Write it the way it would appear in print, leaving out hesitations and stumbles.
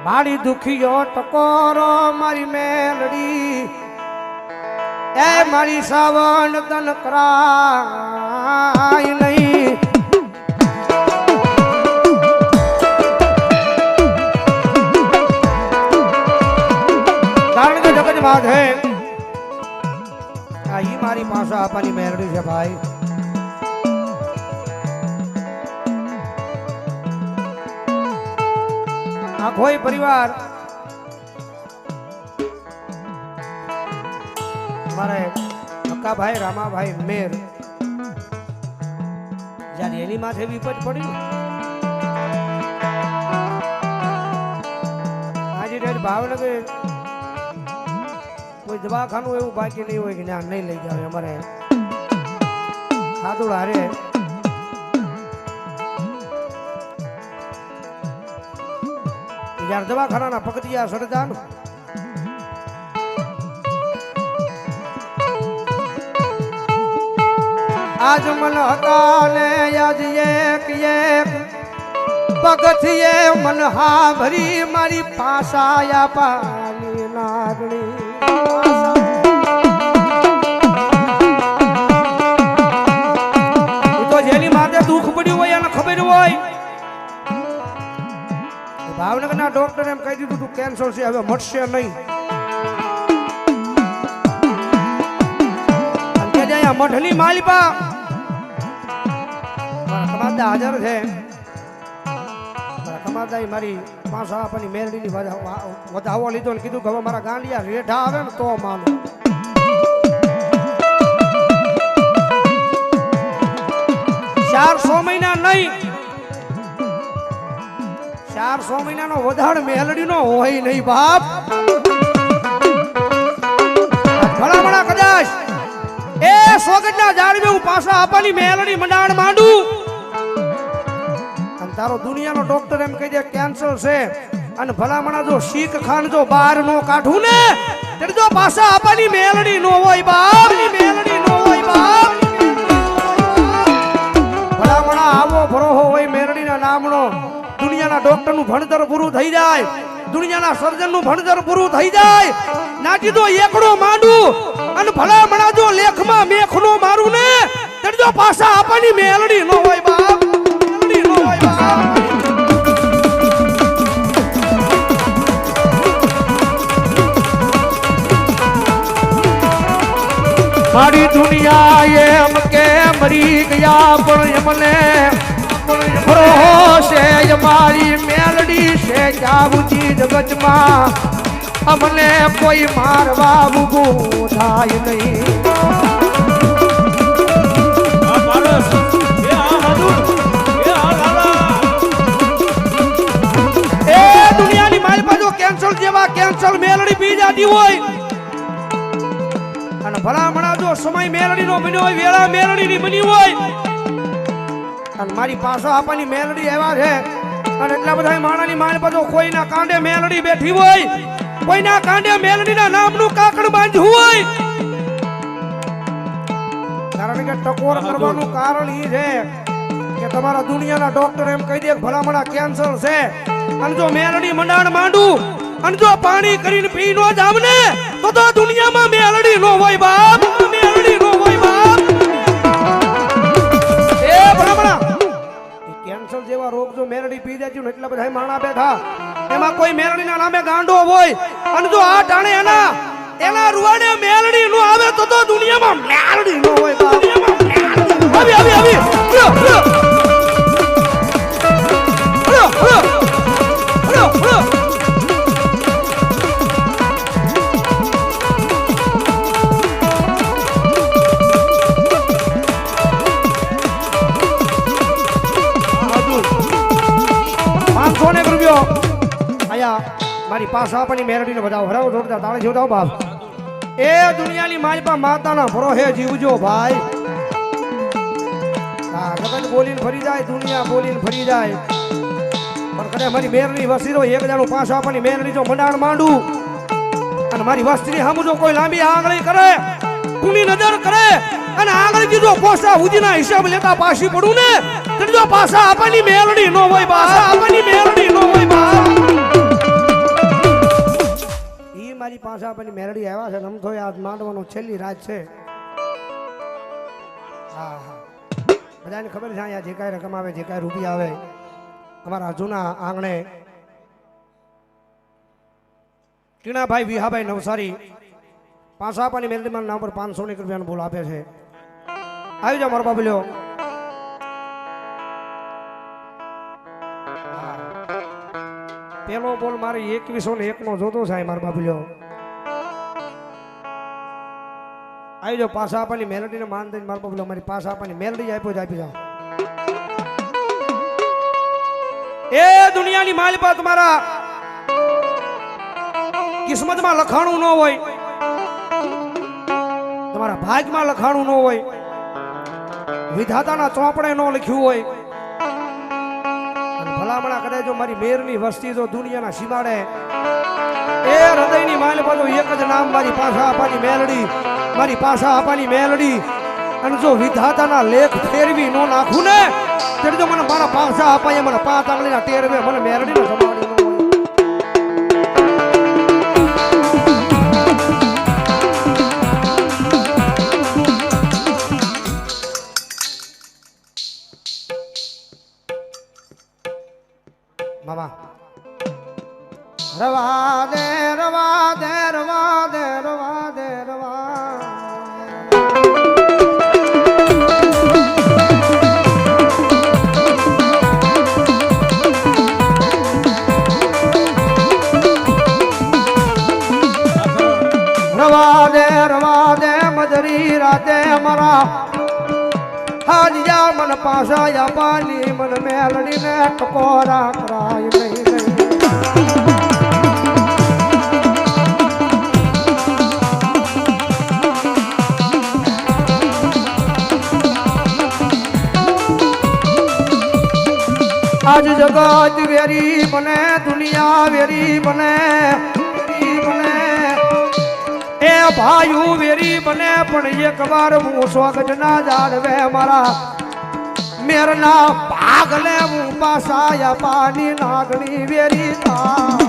મારી દુખીયો ટકોરો મારી મેલડી એ મારી સાવણ તન કરાય નહીં કારણ કે જગત વાત હે આ ઈ મારી પાસે આપવાની મેલડી છે ભાઈ આખોય પરિવાર મારે હક્કાભાઈ રામાભાઈ મેર જ્યારે એની માથે વિપત પડી આજે ભાવનગર કોઈ દવાખાનું એવું બાકી નહીં હોય કે જ્ઞાન નહીં લઈ જાય અમારે ખાધું હારે यार दवाखाना पकड़िया सरदार आज मन हकाले आज एक पगथिए मन हा भरी मारी पासाया पानी नागणी तो जेनी माथे दुख પડ્યું હોય અને ખબર હોય ભાવનગર ના ડોક્ટર એમ કહી દીધું તું કેન્સર છે હવે મટશે નહીં મઠની માલિપા કમાતા હાજર છે કમાતા મારી પાછા આપણી મેલડીની વધાવો લીધો ને કીધું કે હવે મારા ગાંડિયા રેઠા આવે ને તો માનો 400 મહિના નહીં 400 મહિનાનો વધાર મેલડીનો હોય નહીં બાપ ભલામણા કદાચ એ સોગટના ઝાડવે હું પાછા આપવાની મેલડી મંડાણ માંડું અને તારો દુનિયાનો ડોક્ટર એમ કહી દે કેન્સર છે અને ભલામણા જો શીખ ખાન જો બહાર નો કાઢું ને ત્યારે જો પાછા આપવાની મેલડી નો હોય બાપ મેલડી નો હોય બાપ ભલામણા આવો ભરોહો હોય મેલડીના નામનો દુનિયાના ડોક્ટર નું ભણતર પૂરું થઈ જાય દુનિયાના સર્જન નું ભણતર પૂરું થઈ જાય નાટી તો એકડો માંડું અને ભલામણા જો લેખમાં મેખનો મારું ને ત્યારે જો પાછા આપવાની મેલડી નો હોય બાપ મેલડી નો હોય બાપ મારી દુનિયા એમ કે મરી ગયા પણ એમને છે મારી મેલડી છે જાવુજી જગતમાં અમને કોઈ મારવા ઊભું થાય નહીં એ દુનિયાની મારી બાજુ કેન્સર જેવા કેન્સર મેલડી પી જાતી હોય અને ભલામણા જો સમય મેલડી નો બન્યો હોય વેળા મેલડી ની બની હોય અને મારી પાસે આપવાની મેલડી એવા છે અને એટલા બધા માણાની માણ પર કોઈના કાંડે મેલડી બેઠી હોય કોઈના કાંડે મેલડીના નામનું કાકડ બાંધ્યું હોય કારણ કે ટકોર કરવાનું કારણ ઈ છે કે તમારા દુનિયાના ડોક્ટર એમ કહી દે ભલામણા કેન્સર છે અને જો મેલડી મંડાણ માંડું અને જો પાણી કરીને પી નો જાવ ને તો દુનિયામાં મેલડી નો હોય બાપ મેલડી નો હોય બાપ એ ભલામણા કેન્સર જેવા રોગ જો મેલડી પી જાય ને એટલા બધા માણા બેઠા એમાં કોઈ મેલડીના નામે ગાંડો હોય અને જો આ ટાણે એના રૂવાડે મેલડી નો આવે તો દુનિયામાં મેલડી નો હોય આવી આવી આવી મારી પાસે આપણી મેલડીને બતાવો હરાવો જોરદાર તાળે જોડાવો બાપ એ દુનિયાની માલપા માતાના ભરોહે જીવજો ભાઈ હા જગત બોલીને ફરી જાય દુનિયા બોલીને ફરી જાય પણ કદાચ મારી મેલડી વસીરો એક જાણું પાસે આપણી મેલડી જો મંડાણ માંડું અને મારી વસ્તીની સામુ જો કોઈ લાંબી આંગળી કરે કુની નજર કરે અને આંગળી કીધો પોસા હુજીના હિસાબ લેતા પાછી પડું ને તો પાછા આપણી મેલડી નો હોય પાછા આપણી મેલડી નો હોય બા પાછા આપણી મેરડી આવ્યા છે રમતો આજ માંડવાનો છેલ્લી રાત છે હા હા બધાને ખબર છે અહીંયા જે કાંઈ રકમ આવે જે કાંઈ રૂપિયા આવે અમારા જૂના આંગણે ટીણાભાઈ વિહાભાઈ નવસારી પાછા આપવાની મેરડીમાં નામ પર 500 રૂપિયાનો બોલ આપે છે આવી જાઓ મારો બાબલ્યો પેલો બોલ મારે 2101 નો જોતો છે મારા બાબલ્યો આવી જાઓ પાછા આપવાની મેલડીને માન દઈને મારા બાબલ્યો મારી પાછા આપવાની મેલડી આપ્યો જ આપી જાઓ એ દુનિયાની માલિપા તમારા કિસ્મતમાં લખાણું ન હોય તમારા ભાગ્યમાં લખાણું ન હોય વિધાતાના ચોપડે ન લખ્યું હોય ભલામણા કરે જો મારી મેરની વસ્તી જો દુનિયાના સીમાડે એ હૃદયની માલિપા તો એક જ નામ મારી પાછા આપવાની મેલડી મારી પાછા આપવાની મેલડી અને જો વિધાતાના લેખ ફેરવી ન નાખું ને ત્યારે જો મને મારા પાછા અપાય મને 5 આંગળીના ટેરવે મને મેરડીને જમાડી ન હોય મામા રવા દે રવા દે રવા દે રવા દે રવા રવા દે મજરી રાતે મારા હાજિયા મન પાછા યા પાલી મન મેલડીને ટકોરા કરાય નહીં આજ જગત વેરી બને દુનિયા વેરી બને એ ભાઈઓ વેરી બને પણ એક વાર હું સ્વાગત ના જાણવે મારા મેરના ભાગ લે હું પાછા પાની નાગણી વેરી થા